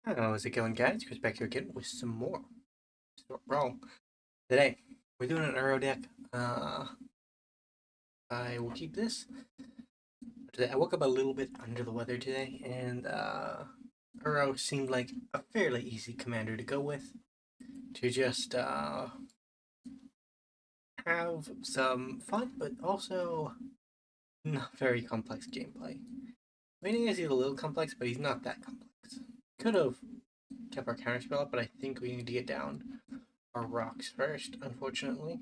How's it going, guys? Chris back here again with some more Brawl. Today, we're doing an Uro deck. I will keep this. Today, I woke up a little bit under the weather today, and Uro seemed like a fairly easy commander to go with. To just have some fun, but also not very complex gameplay. I mean, he's a little complex, but he's not that complex. Could have kept our counterspell up, but I think we need to get down our rocks first, unfortunately.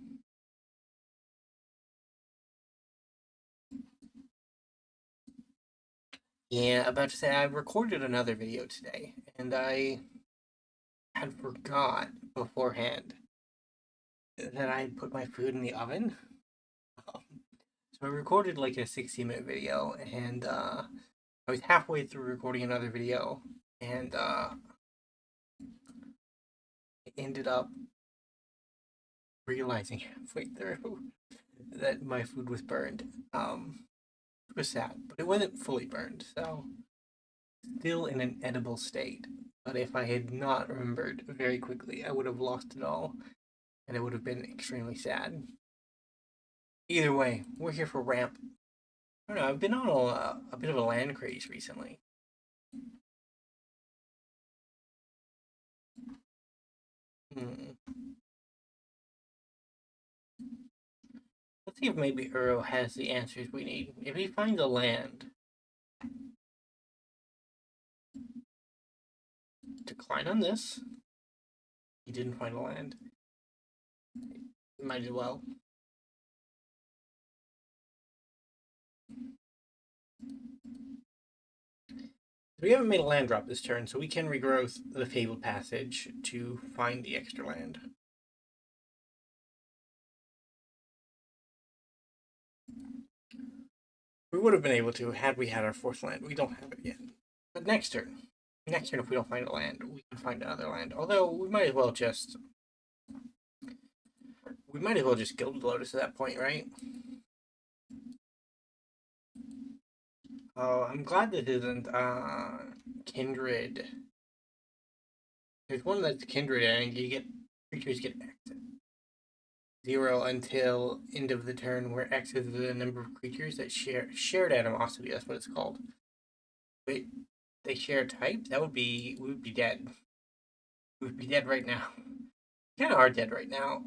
Yeah, about to say I recorded another video today, and I had forgot beforehand that I put my food in the oven. Um, so I recorded like a 60-minute video, and I was halfway through recording another video, and I ended up realizing halfway through that my food was burned. It was sad, but it wasn't fully burned, so still in an edible state. But if I had not remembered very quickly, I would have lost it all, and it would have been extremely sad. Either way, we're here for ramp. I don't know, I've been on a bit of a land craze recently. Hmm. Let's see if maybe Uro has the answers we need. If he finds a land, decline on this. He didn't find a land. Might as well. We haven't made a land drop this turn, so we can regrowth the Fabled Passage to find the extra land. We would have been able to had we had our fourth land. We don't have it yet. But next turn, if we don't find a land, we can find another land. Although we might as well just Gilded Lotus at that point, right? Oh, I'm glad this isn't Kindred. There's one that's Kindred, and you get creatures get X 0 until end of the turn, where X is the number of creatures that share shared animosity. That's what it's called. Wait, they share type? We would be dead. We would be dead right now. Kind of are dead right now.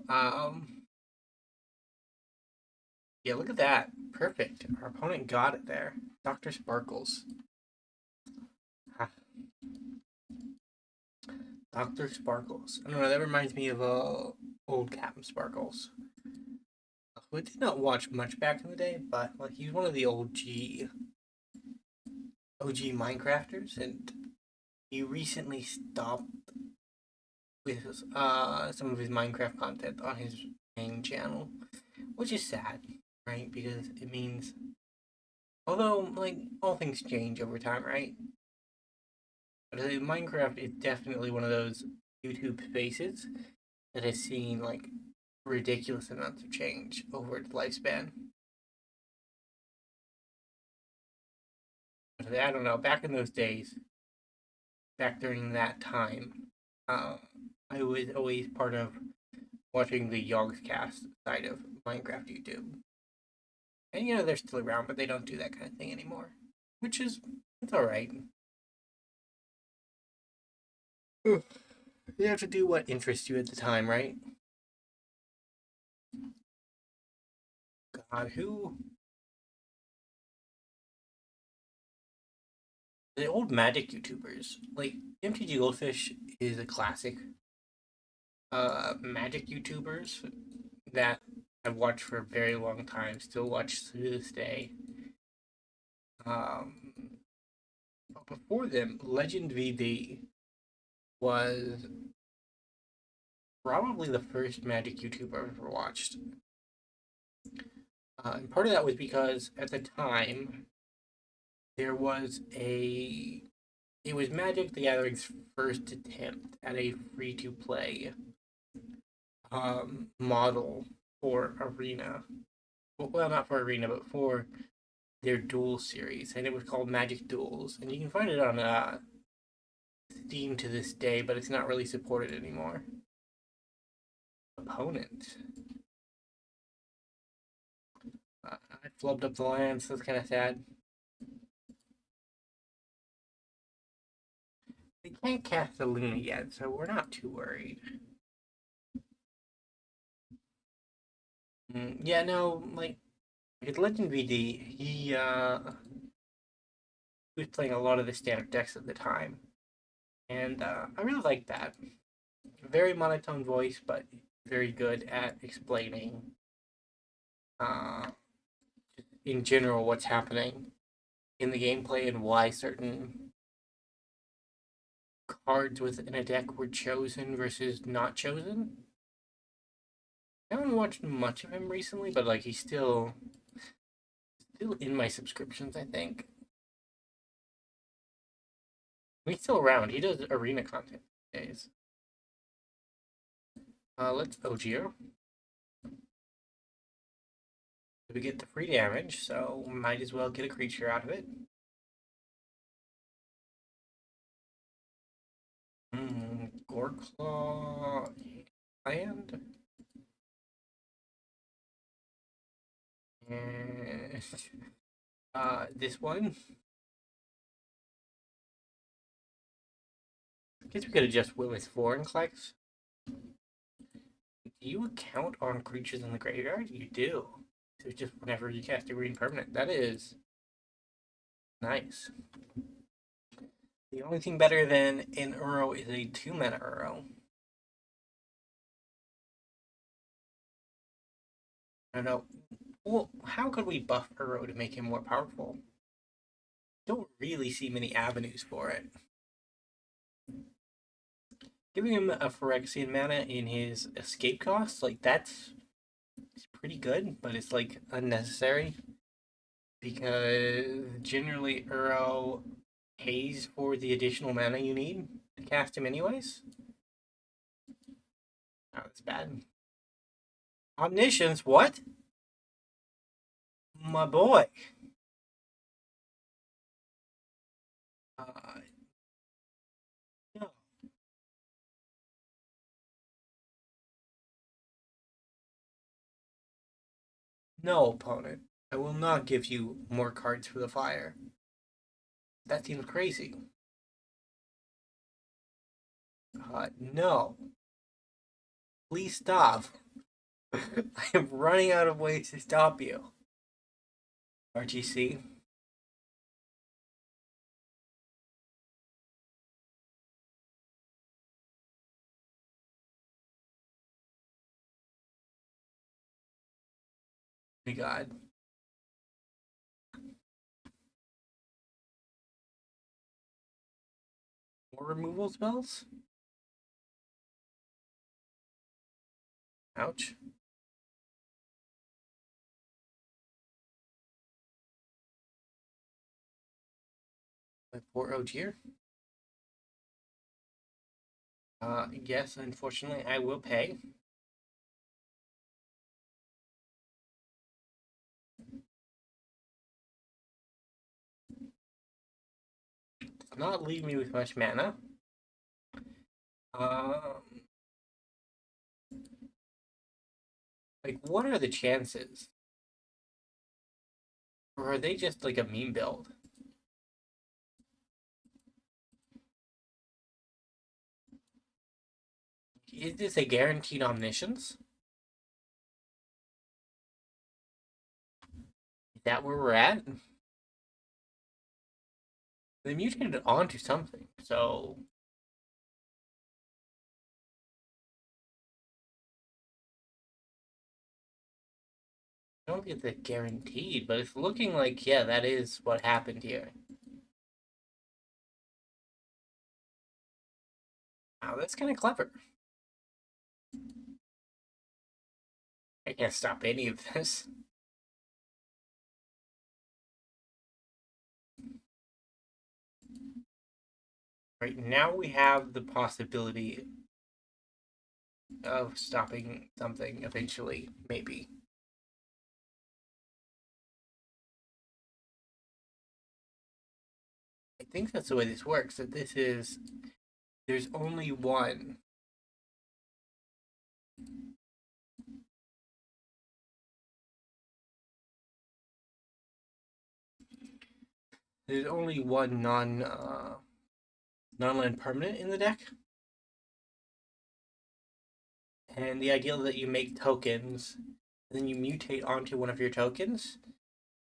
Yeah, look at that. Perfect. Our opponent got it there. Dr. Sparkles. Dr. Sparkles. I don't know, that reminds me of old Captain Sparkles. I did not watch much back in the day, but like he's one of the OG Minecrafters, and he recently stopped with some of his Minecraft content on his main channel, which is sad, right? Because it means, although like all things change over time, right? But Minecraft is definitely one of those YouTube spaces that has seen like ridiculous amounts of change over its lifespan. But I don't know. Back in those days, back during that time, uh, I was always part of watching the Yogscast side of Minecraft YouTube. And you know they're still around, but they don't do that kind of thing anymore, which is it's all right. You have to do what interests you at the time, right? God, who the old Magic YouTubers like MTG Goldfish is a classic. Magic YouTubers that I've watched for a very long time, still watch to this day. Um, Before them, Legend VD was probably the first Magic YouTuber I've ever watched. And part of that was because at the time there was it was Magic the Gathering's first attempt at a free to play model for Arena. Well, not for Arena, but for their Duel series, and it was called Magic Duels, and you can find it on Steam to this day, but it's not really supported anymore. Opponent. I flubbed up the lands, so that's kind of sad. We can't cast the Luna yet, so we're not too worried. Yeah, no, like, with Legend VD, he was playing a lot of the standard decks at the time. And I really like that. Very monotone voice, but very good at explaining, uh, in general, what's happening in the gameplay and why certain cards within a deck were chosen versus not chosen. I haven't watched much of him recently, but like he's still in my subscriptions, I think. He's still around. He does arena content these days. Let's OGO. We get the free damage, so might as well get a creature out of it. Goreclaw land. And this one. I guess we could have just went with foreign collects. Do you account on creatures in the graveyard? You do. So it's just whenever you cast a green permanent. That is nice. The only thing better than an Uro is a 2-mana Uro. I don't know. Well, how could we buff Uro to make him more powerful? Don't really see many avenues for it. Giving him a Phyrexian mana in his escape cost, like that's pretty good, but it's like unnecessary because generally Uro pays for the additional mana you need to cast him anyways. Oh, that's bad. Omniscience, what? My boy. Uh, no. No, opponent. I will not give you more cards for the fire. That seems crazy. No. Please stop. I am running out of ways to stop you. RGC. My God. More removal spells? Ouch. My poor Ogier. Yes, unfortunately, I will pay. Does not leave me with much mana. Um, like, what are the chances? Or are they just like a meme build? Is this a guaranteed omniscience? Is that where we're at? They mutated it onto something, so I don't think it's guaranteed, but it's looking like, yeah, that is what happened here. Wow, that's kind of clever. I can't stop any of this. Right now we have the possibility of stopping something eventually, maybe. I think that's the way this works, that this is There's only one. There's only one non-land permanent in the deck, and the idea that you make tokens, and then you mutate onto one of your tokens,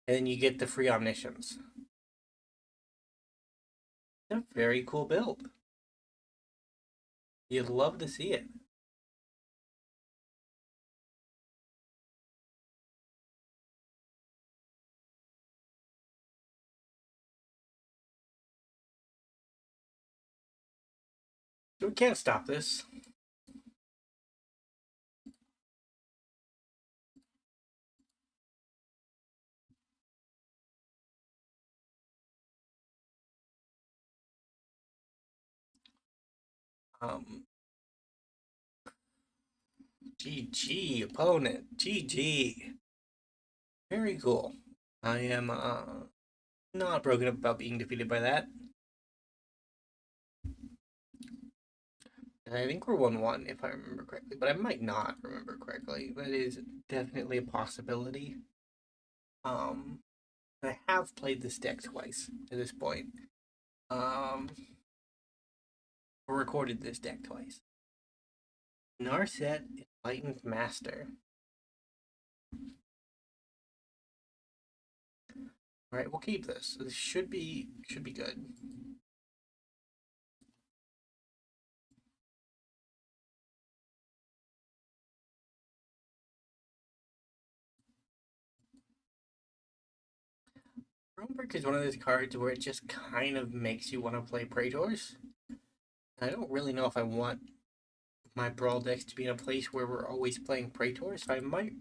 and then you get the free omniscience. It's a very cool build. You'd love to see it. We can't stop this. GG, opponent. GG. Very cool. I am not broken up about being defeated by that. And I think we're 1-1 if I remember correctly, but I might not remember correctly. That is definitely a possibility. I have played this deck twice to this point. Or recorded this deck twice. Narset Enlightened Master. Alright, we'll keep this. This should be good. Realmbreaker is one of those cards where it just kind of makes you want to play Praetors. I don't really know if I want my Brawl decks to be in a place where we're always playing Praetors, so I might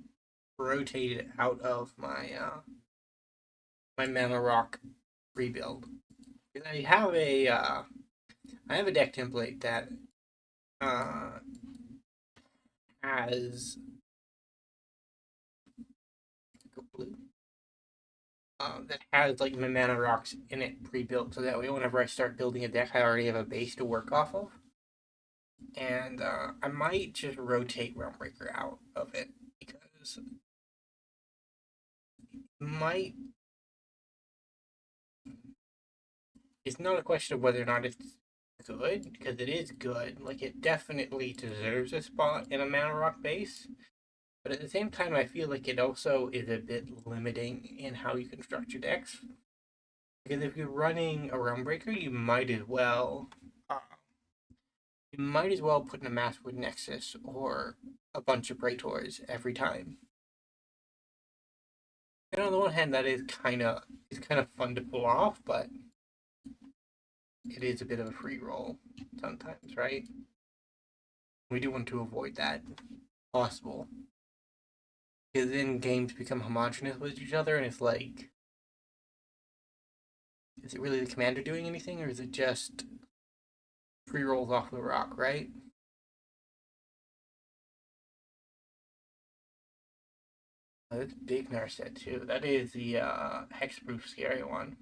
rotate it out of my my Mana Rock rebuild. I have a deck template that has blue that has like my mana rocks in it pre-built, so that way whenever I start building a deck, I already have a base to work off of. And I might just rotate Realmbreaker out of it because it might. It's not a question of whether or not it's good, because it is good. Like, it definitely deserves a spot in a mana rock base. But at the same time, I feel like it also is a bit limiting in how you construct your decks. Because if you're running a Realmbreaker, you might as well put in a Masswood Nexus or a bunch of Praetors every time. And on the one hand, that is kind of fun to pull off, but it is a bit of a free roll sometimes, right? We do want to avoid that possible. Because then games become homogenous with each other, and it's like, is it really the commander doing anything, or is it just free rolls off the rock, right? Oh, that's big Narset too. That is the hexproof scary one.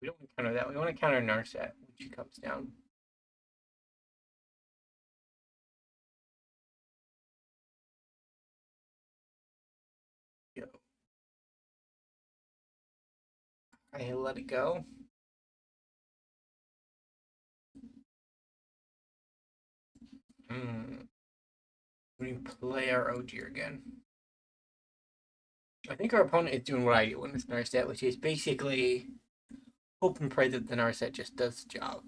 We don't want to counter that. We want to counter Narset when she comes down. Go. I let it go. We play our Ogier again. I think our opponent is doing what I do when it's Narset, which is basically hope and pray that the Narset just does the job.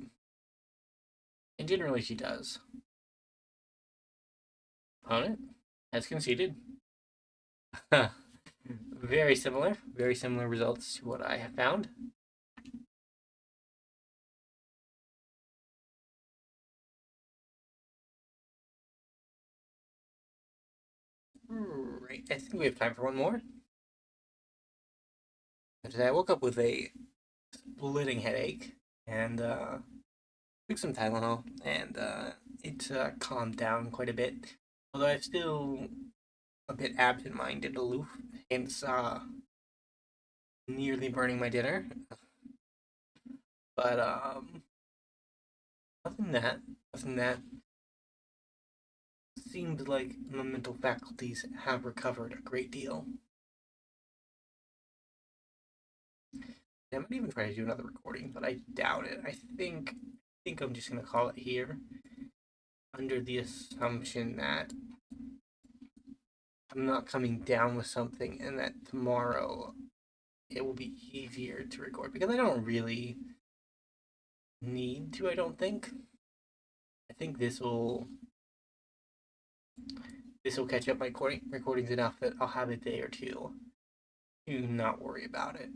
And generally she does. Opponent has conceded. Very similar results to what I have found. Right, I think we have time for one more. I woke up with a splitting headache and took some Tylenol, and it calmed down quite a bit. Although I'm still a bit absent-minded, aloof, hence nearly burning my dinner. But other than that, seems like my mental faculties have recovered a great deal. I might even try to do another recording, but I doubt it. I think I'm just gonna call it here, under the assumption that I'm not coming down with something, and that tomorrow it will be easier to record because I don't really need to. I don't think. I think this will catch up my recordings enough that I'll have a day or two to not worry about it.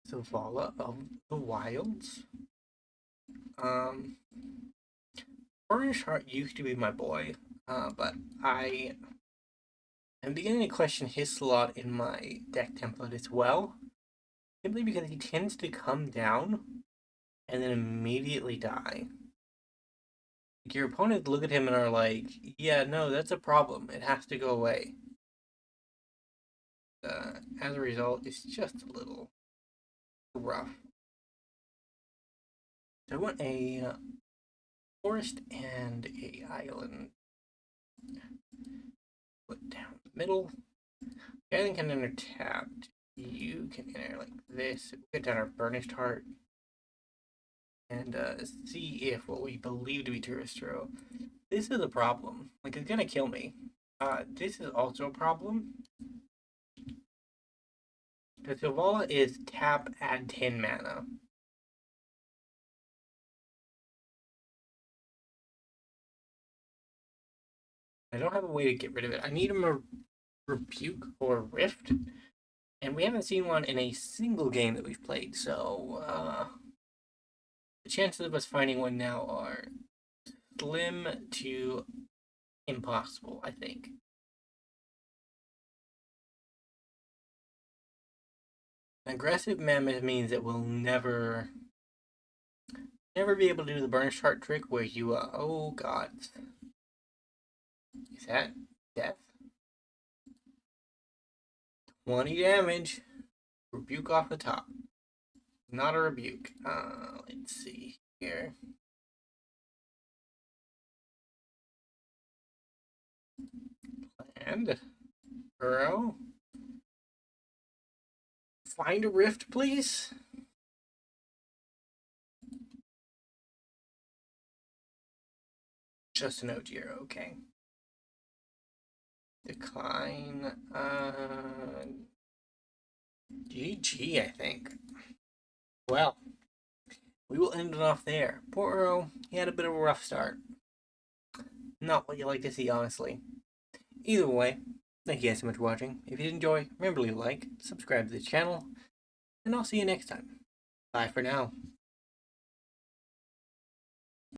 Zavala of the Wilds. Um, Burnished Hart used to be my boy, but I am beginning to question his slot in my deck template as well, simply because he tends to come down and then immediately die. Like your opponents look at him and are like, "Yeah, no, that's a problem. It has to go away." As a result, it's just a little rough. So I want a forest and a island. Put down the middle. The island can enter tapped. You can enter like this. We'll get down our Burnished Heart and see if what we believe to be Turistro. This is a problem. Like, it's gonna kill me. This is also a problem. Because Zavala is tap, add 10 mana. I don't have a way to get rid of it. I need a Rebuke or Rift. And we haven't seen one in a single game that we've played, so the chances of us finding one now are slim to impossible, I think. Aggressive Mammoth means that we'll never be able to do the Burnished Heart trick where you, oh god. Is that death? 20 damage. Rebuke off the top. Not a rebuke. Let's see here. And Uro. Find a rift, please. Just an Ojiro, okay. Decline. GG, I think. Well, we will end it off there. Poor Uro, he had a bit of a rough start. Not what you like to see, honestly. Either way, thank you guys so much for watching. If you did enjoy, remember to leave a like, subscribe to the channel, and I'll see you next time. Bye for now.